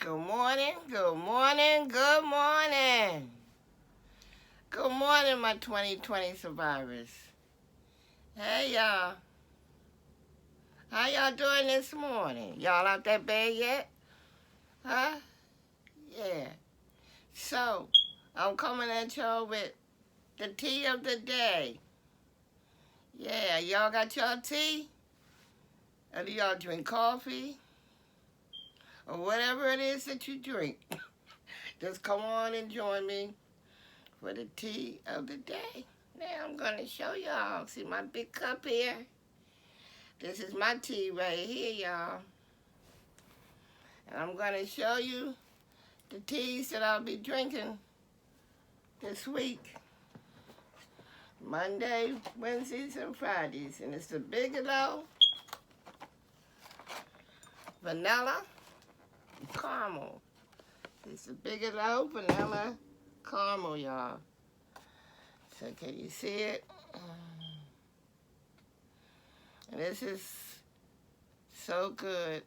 Good morning, good morning, good morning. Good morning, my 2020 survivors. Hey, y'all. How y'all doing this morning? Y'all out that bed yet? Huh? Yeah. So, I'm coming at y'all with the tea of the day. Yeah, y'all got y'all tea? Or do y'all drink coffee? Or whatever it is that you drink. Just come on and join me for the tea of the day. Now I'm going to show y'all. See my big cup here? This is my tea right here, y'all. And I'm going to show you the teas that I'll be drinking this week. Monday, Wednesdays, and Fridays. And it's the Bigelow Vanilla Caramel. It's the Bigelow Vanilla Caramel, y'all. So can you see it? And this is so good.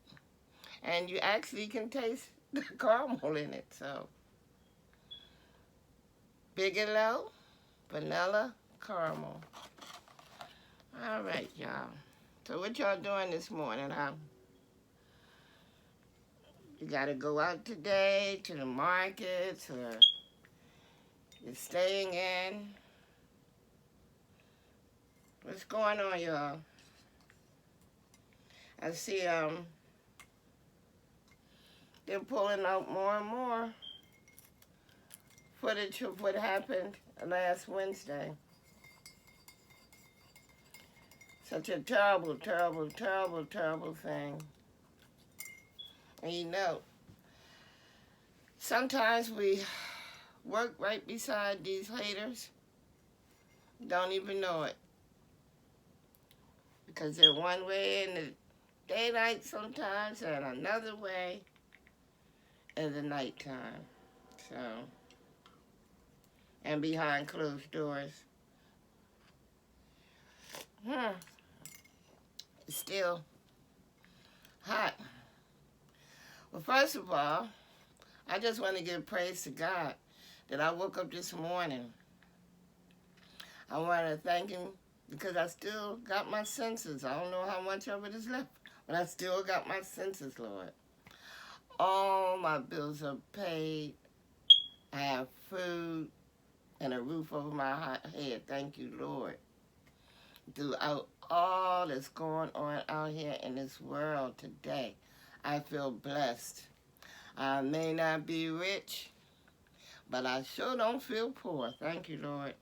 And you actually can taste the caramel in it, so. Bigelow Vanilla Caramel. All right, y'all. So what y'all doing this morning, huh? You gotta go out today to the markets, or you're staying in? What's going on, y'all? I see they're pulling out more and more footage of what happened last Wednesday. Such a terrible, terrible, terrible, terrible thing. And you know, sometimes we work right beside these haters, don't even know it. Because they're one way in the daylight sometimes and another way in the nighttime. So, and behind closed doors. It's still hot. Well, first of all, I just want to give praise to God that I woke up this morning. I want to thank Him because I still got my senses. I don't know how much of it is left, but I still got my senses, Lord. All my bills are paid. I have food and a roof over my head. Thank you, Lord. Throughout all that's going on out here in this world today, I feel blessed. I may not be rich, but I sure don't feel poor. Thank you, Lord.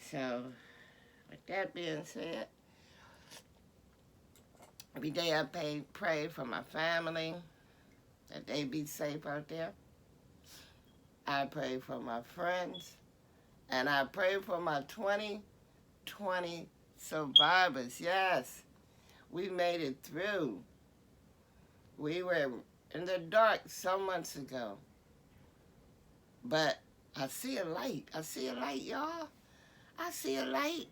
So, with that being said, every day I pray for my family, that they be safe out there. I pray for my friends, and I pray for my 2020 survivors. Yes, we made it through. We were in the dark some months ago, but I see a light. I see a light, y'all. I see a light.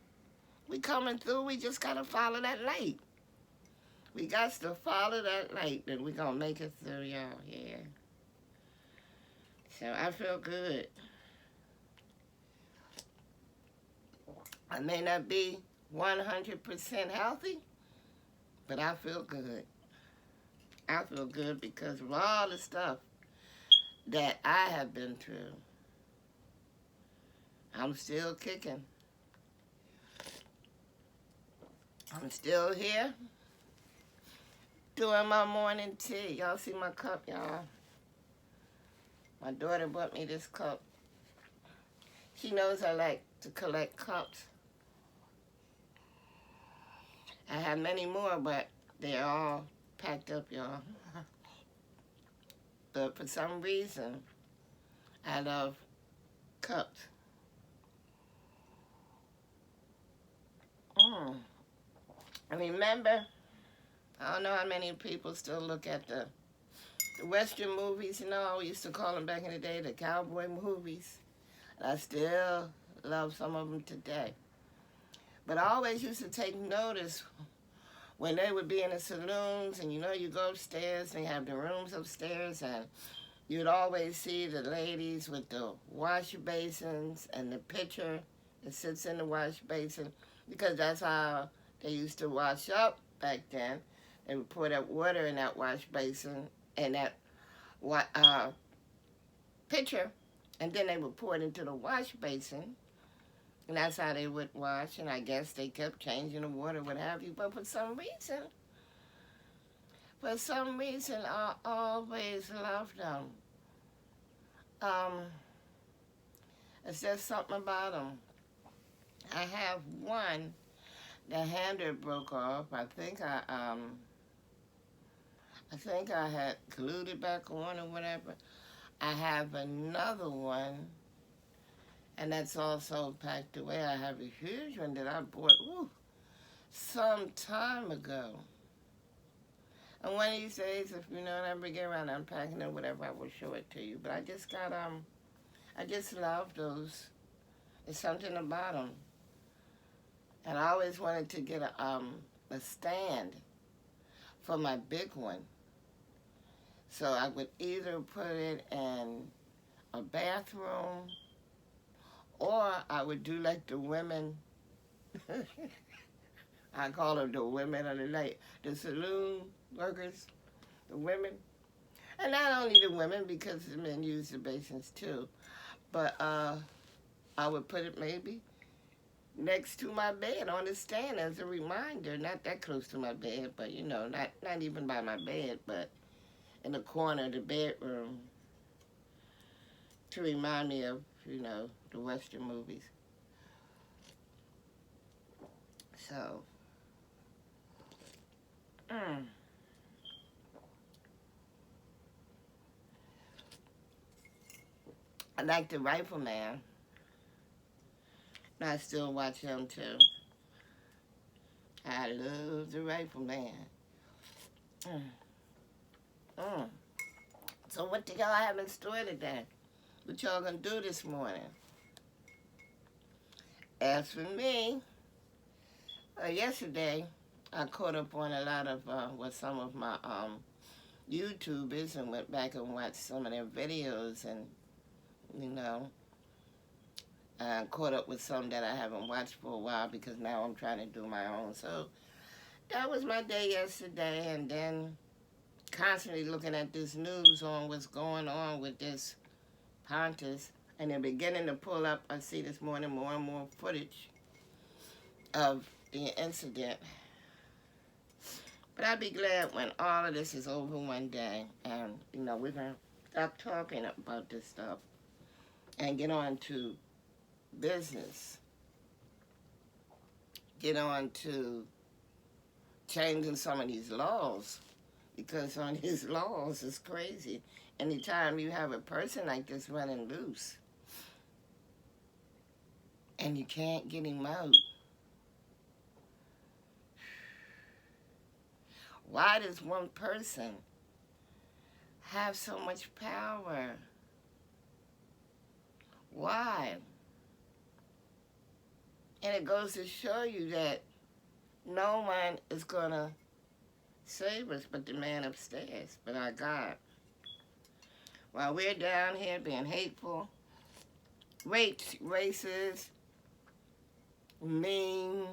We coming through. We just got to follow that light. We got to follow that light, and we're going to make it through, y'all. Yeah. So I feel good. I may not be 100% healthy, but I feel good. I feel good because of all the stuff that I have been through. I'm still kicking. I'm still here doing my morning tea. Y'all see my cup, y'all? My daughter bought me this cup. She knows I like to collect cups. I have many more, but they're all packed up, y'all. But for some reason, I love cups. I remember, I don't know how many people still look at the Western movies, you know, we used to call them back in the day the cowboy movies. I still love some of them today. But I always used to take notice when they would be in the saloons, and you know, you go upstairs and they have the rooms upstairs, and you'd always see the ladies with the wash basins and the pitcher that sits in the wash basin, because that's how they used to wash up back then. They would pour that water in that wash basin and that pitcher, and then they would pour it into the wash basin, and that's how they would wash. And I guess they kept changing the water, what have you. But for some reason, I always loved them. It's just something about them. I have one, the handle broke off. I think I had glued it back on or whatever. I have another one, and that's also packed away. I have a huge one that I bought some time ago. And one of these days, if you know, when I ever get around unpacking or whatever, I will show it to you. But I just got, I just love those. There's something about them. And I always wanted to get a stand for my big one. So I would either put it in a bathroom, or I would do like the women. I call them the women of the night, the saloon workers, the women. And not only the women, because the men use the basins too. But I would put it maybe next to my bed on the stand as a reminder. Not that close to my bed, but you know, not even by my bed, but in the corner of the bedroom to remind me of, you know, the Western movies. So, I like the Rifleman. I still watch him too. I love the Rifleman. So what do y'all have in store today? What y'all gonna do this morning? As for me, yesterday I caught up on a lot of with some of my YouTubers and went back and watched some of their videos, and you know, I caught up with some that I haven't watched for a while because now I'm trying to do my own. So that was my day yesterday, and then constantly looking at this news on what's going on with this Pontus, and they're beginning to pull up, I see this morning, more and more footage of the incident. But I'll be glad when all of this is over one day, and you know, we're going to stop talking about this stuff and get on to business. Get on to changing some of these laws, because on these laws is crazy. Anytime you have a person like this running loose and you can't get him out, why does one person have so much power? Why? And it goes to show you that no one is going to save us but the man upstairs, but our God. While we're down here being hateful, racist, mean,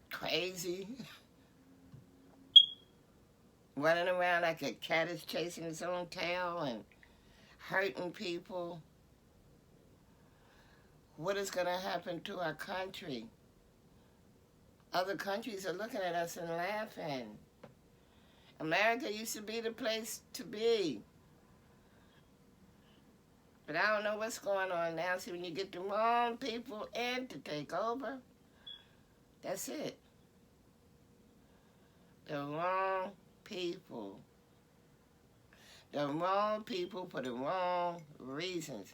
crazy, running around like a cat is chasing its own tail and hurting people, what is going to happen to our country? Other countries are looking at us and laughing. America used to be the place to be. But I don't know what's going on now. See, when you get the wrong people in to take over, that's it. The wrong people. The wrong people for the wrong reasons.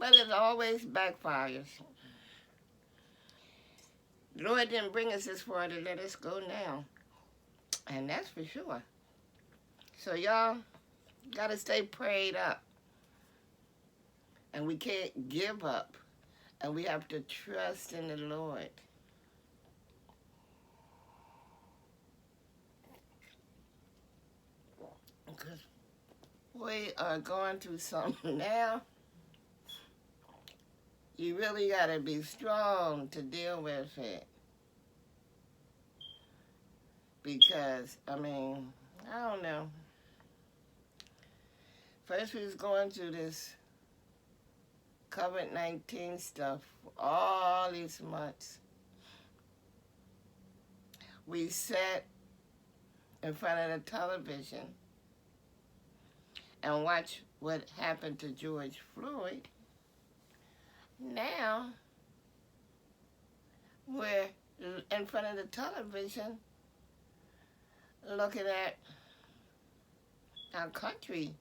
But it always backfires. The Lord didn't bring us this far to let us go now. And that's for sure. So y'all got to stay prayed up. And we can't give up. And we have to trust in the Lord. 'Cause we are going through something now. You really got to be strong to deal with it. Because, I mean, I don't know. First we was going through this COVID-19 stuff for all these months. We sat in front of the television and watched what happened to George Floyd. Now, we're in front of the television looking at our country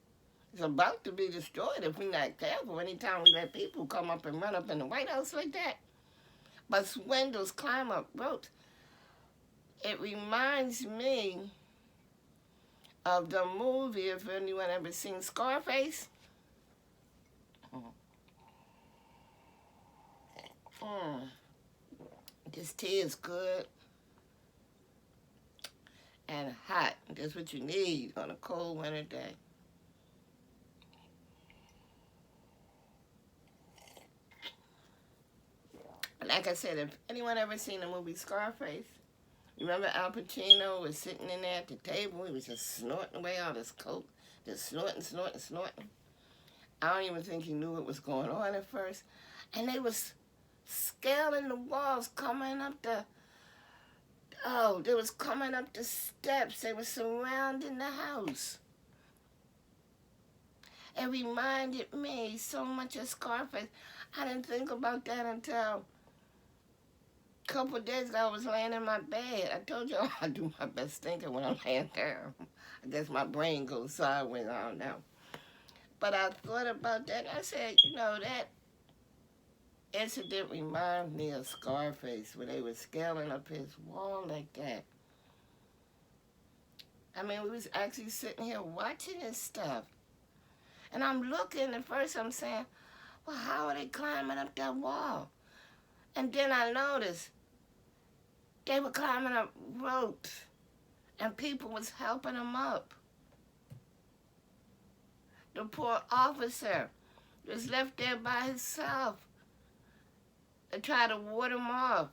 is about to be destroyed if we're not careful anytime we let people come up and run up in the White House like that. But swindles climb up ropes. It reminds me of the movie, if anyone ever seen Scarface. This tea is good and hot. That's what you need on a cold winter day. Like I said, if anyone ever seen the movie Scarface, remember Al Pacino was sitting in there at the table. He was just snorting away all this coke, just snorting, snorting, snorting. I don't even think he knew what was going on at first. And they was scaling the walls, coming up the, they was coming up the steps. They were surrounding the house. It reminded me so much of Scarface. I didn't think about that until a couple of days ago. I was laying in my bed. I told you I do my best thinking when I'm laying down. I guess my brain goes sideways, I don't know. But I thought about that, and I said, you know, that incident reminds me of Scarface, where they were scaling up his wall like that. I mean, we was actually sitting here watching this stuff. And I'm looking, at first I'm saying, well, how are they climbing up that wall? And then I noticed they were climbing up ropes, and people was helping them up. The poor officer was left there by himself to try to ward him off.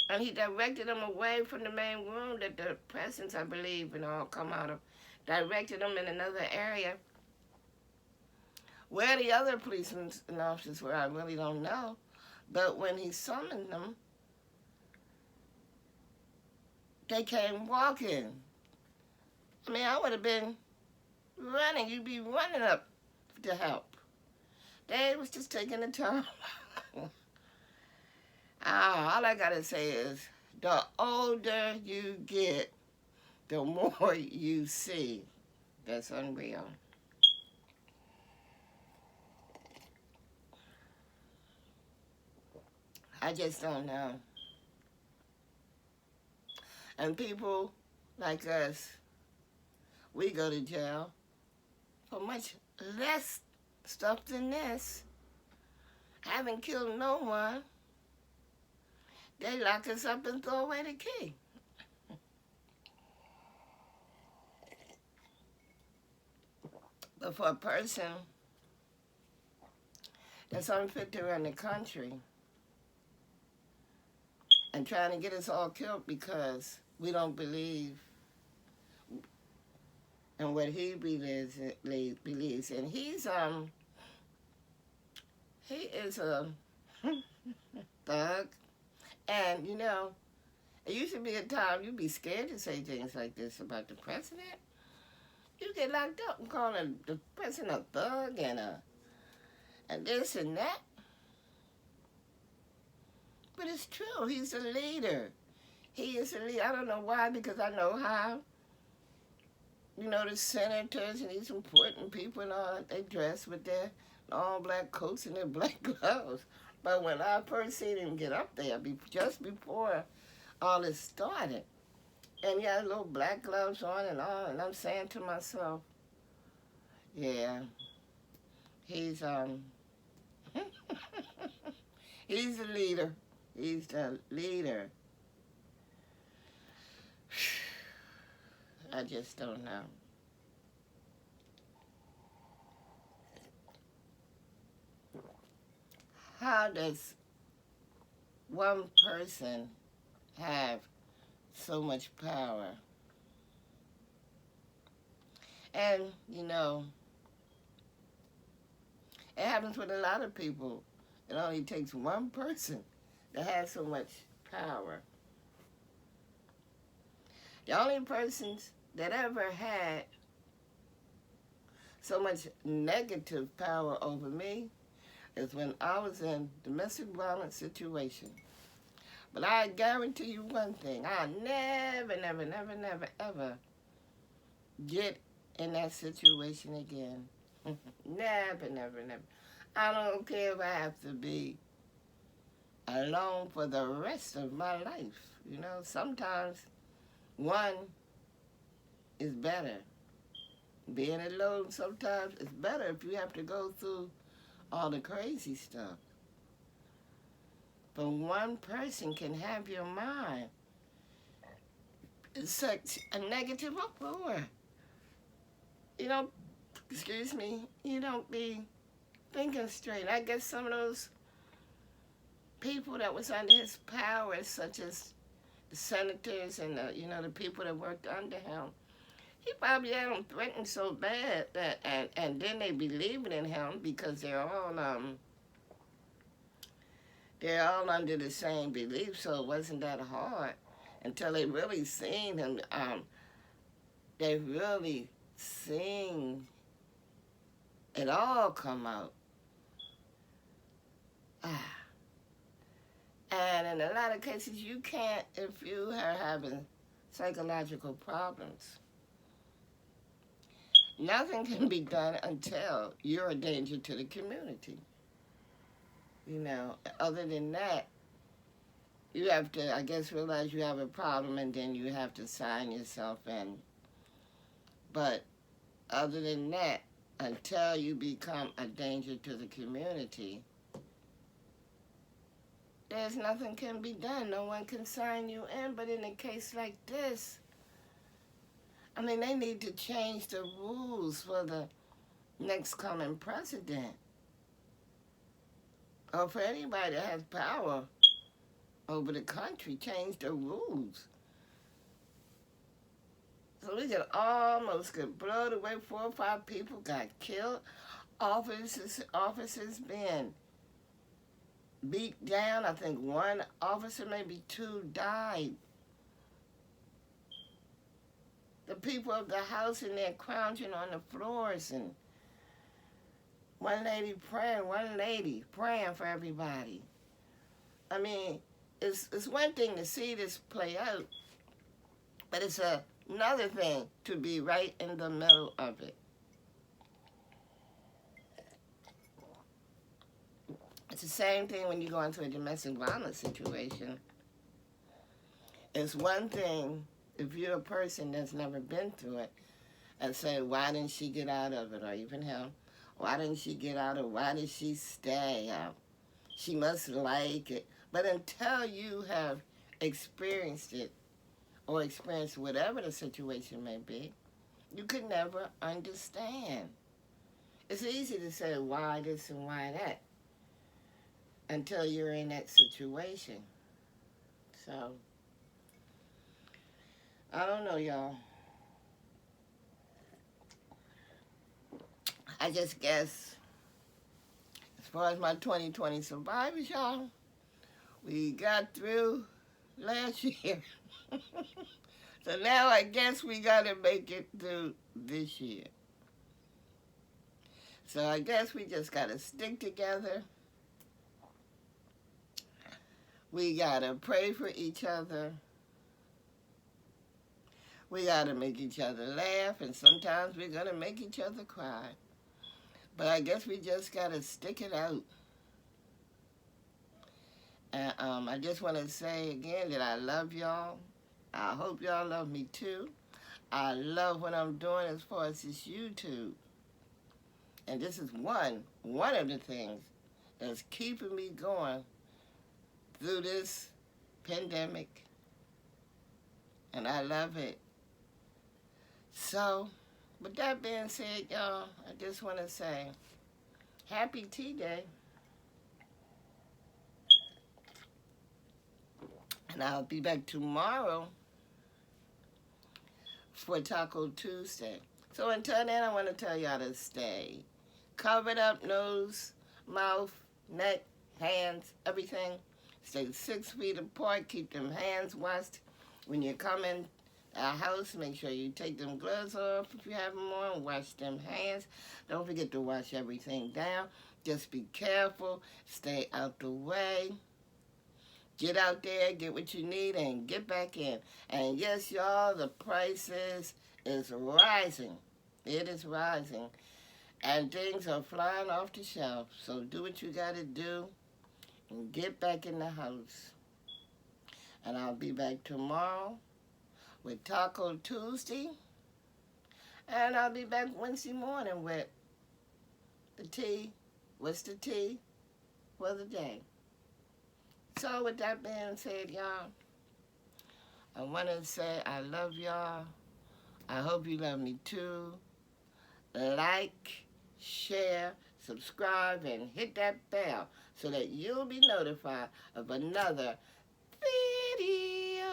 And he directed them away from the main room that the presence, I believe, and all come out of. Directed them in another area. Where the other policemen and officers were, I really don't know. But when he summoned them, they came walking. I mean, I would have been running. You'd be running up to help. They was just taking the time. All I gotta say is, the older you get, the more you see. That's unreal. I just don't know. And people like us, we go to jail for much less stuff than this. Haven't killed no one. They lock us up and throw away the key. But for a person that's unfit to run the country and trying to get us all killed because we don't believe in what he believes in. He is a thug. And, you know, it used to be a time you'd be scared to say things like this about the president. You get locked up and calling the president a thug and this and that. But it's true. He's a leader. He is a leader. I don't know why, because I know how, you know, the senators and these important people and all that, they dress with their all black coats and their black gloves. But when I first seen him get up there, just before all this started, and he had little black gloves on and all, and I'm saying to myself, yeah, he's he's the leader. He's the leader. I just don't know. How does one person have so much power? And, you know, it happens with a lot of people. It only takes one person that has so much power. The only persons that ever had so much negative power over me is when I was in domestic violence situation. But I guarantee you one thing, I'll never, never, never, never, ever get in that situation again. Never, never, never. I don't care if I have to be alone for the rest of my life. You know, sometimes one is better. Being alone sometimes is better if you have to go through all the crazy stuff. But one person can have your mind in such a negative uproar. You don't, excuse me, you don't be thinking straight. I guess some of those people that was under his power, such as the senators and the people that worked under him, he probably had them threatened so bad that, and then they believed in him because they're all under the same belief, so it wasn't that hard until they really seen him. They really seen it all come out. And in a lot of cases, you can't, if you are having psychological problems, nothing can be done until you're a danger to the community. You know, other than that, you have to, I guess, realize you have a problem and then you have to sign yourself in. But other than that, until you become a danger to the community, there's nothing can be done. No one can sign you in. But in a case like this, I mean, they need to change the rules for the next coming president. Or for anybody that has power over the country, change the rules. So we could almost get blown away. 4 or 5 people got killed. Officers being beat down. I think 1 officer, maybe 2, died. The people of the house in there crouching on the floors, and one lady praying for everybody. I mean, it's one thing to see this play out, but it's another thing to be right in the middle of it. It's the same thing when you go into a domestic violence situation. It's one thing if you're a person that's never been through it and say, why didn't she get out of it? Or even him, why didn't she get out of it? Why did she stay? She must like it. But until you have experienced it or experienced whatever the situation may be, you could never understand. It's easy to say why this and why that until you're in that situation. So, I don't know, y'all. I just guess, as far as my 2020 survivors, y'all, we got through last year. So now I guess we got to make it through this year. So I guess we just got to stick together. We got to pray for each other. We got to make each other laugh, and sometimes we're going to make each other cry. But I guess we just got to stick it out. And I just want to say again that I love y'all. I hope y'all love me too. I love what I'm doing as far as this YouTube. And this is one of the things that's keeping me going through this pandemic. And I love it. So, with that being said, y'all, I just want to say happy Tea Day. And I'll be back tomorrow for Taco Tuesday. So until then, I want to tell y'all to stay covered up, nose, mouth, neck, hands, everything. Stay 6 feet apart. Keep them hands washed. When you come in our house, make sure you take them gloves off if you have them on. Wash them hands. Don't forget to wash everything down. Just be careful. Stay out the way. Get out there, get what you need, and get back in. And yes, y'all, the prices is rising. It is rising. And things are flying off the shelf. So do what you got to do and get back in the house. And I'll be back tomorrow with Taco Tuesday. And I'll be back Wednesday morning with the tea. What's the tea for the day? So with that being said, y'all, I want to say I love y'all. I hope you love me too. Like, share, subscribe, and hit that bell so that you'll be notified of another video.